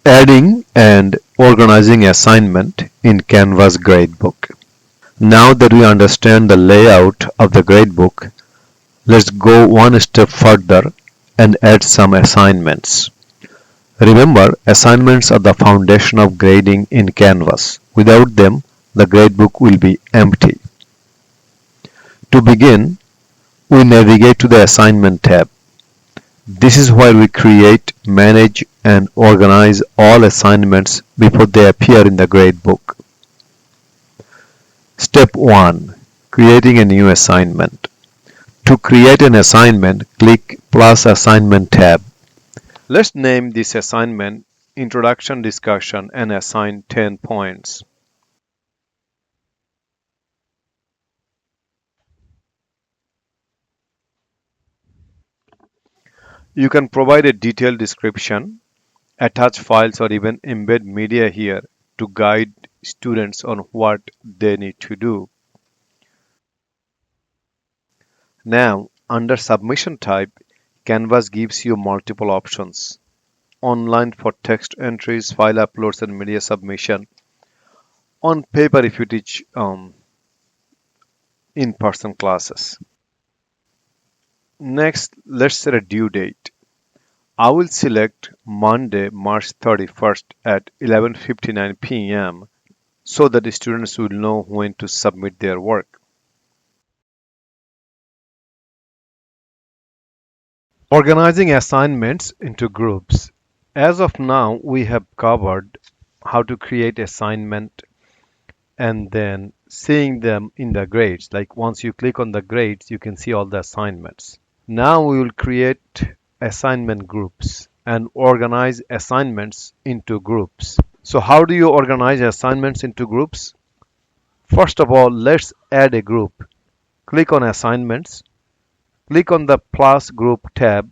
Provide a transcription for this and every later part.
Adding and organizing assignment in Canvas Gradebook. Now that we understand the layout of the gradebook, let's go one step further and add some assignments. Remember, assignments are the foundation of grading in Canvas. Without them, the gradebook will be empty. To begin, we navigate to the Assignment tab. This is where we create, manage, and organize all assignments before they appear in the gradebook. Step 1. Creating a new assignment. To create an assignment, click plus Assignment tab. Let's name this assignment Introduction Discussion and assign 10 points. You can provide a detailed description, attach files, or even embed media here to guide students on what they need to do. Now, under Submission type, Canvas gives you multiple options. Online for text entries, file uploads, and media submission. On paper if you teach in-person classes. Next, let's set a due date. I will select Monday, March 31st at 11:59 p.m. so that the students will know when to submit their work. Organizing assignments into groups. As of now, we have covered how to create assignment and then seeing them in the grades. Like once you click on the grades, you can see all the assignments. Now we will create assignment groups and organize assignments into groups. So how do you organize assignments into groups? First of all, let's add a group. Click on Assignments. Click on the Plus Group tab.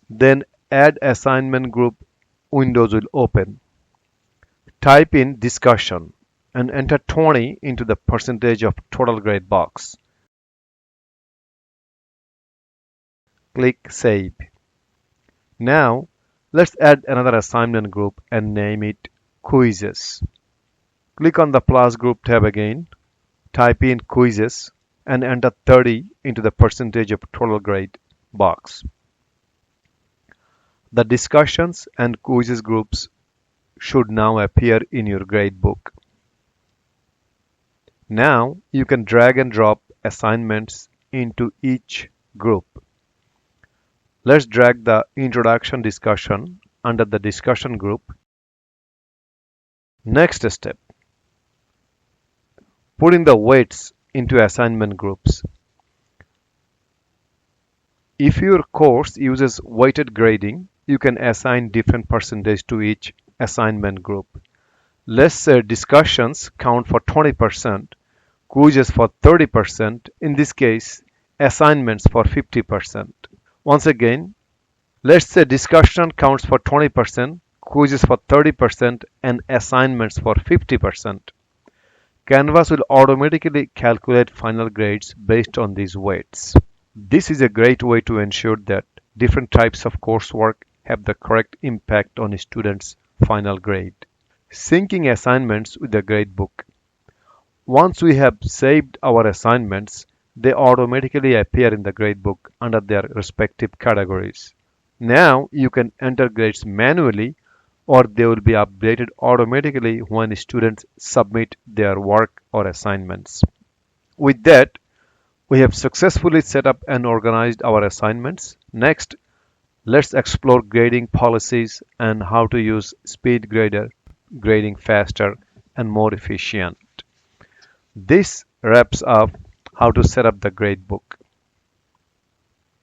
Then Add Assignment Group windows will open. Type in Discussion and enter 20 into the percentage of total grade box. Click Save. Now, let's add another assignment group and name it Quizzes. Click on the Plus Group tab again, type in Quizzes and enter 30 into the percentage of total grade box. The discussions and quizzes groups should now appear in your gradebook. Now, you can drag and drop assignments into each group. Let's drag the introduction discussion under the discussion group. Next step. Put in the weights into assignment groups. If your course uses weighted grading, you can assign different percentage to each assignment group. Let's say discussions count for 20%, quizzes for 30%, in this case, assignments for 50%. Once again, let's say discussion counts for 20%, quizzes for 30%, and assignments for 50%. Canvas will automatically calculate final grades based on these weights. This is a great way to ensure that different types of coursework have the correct impact on a student's final grade. Syncing assignments with the gradebook. Once we have saved our assignments, they automatically appear in the gradebook under their respective categories. Now you can enter grades manually or they will be updated automatically when students submit their work or assignments. With that, we have successfully set up and organized our assignments. Next, let's explore grading policies and how to use SpeedGrader, grading faster and more efficient. This wraps up how to set up the gradebook.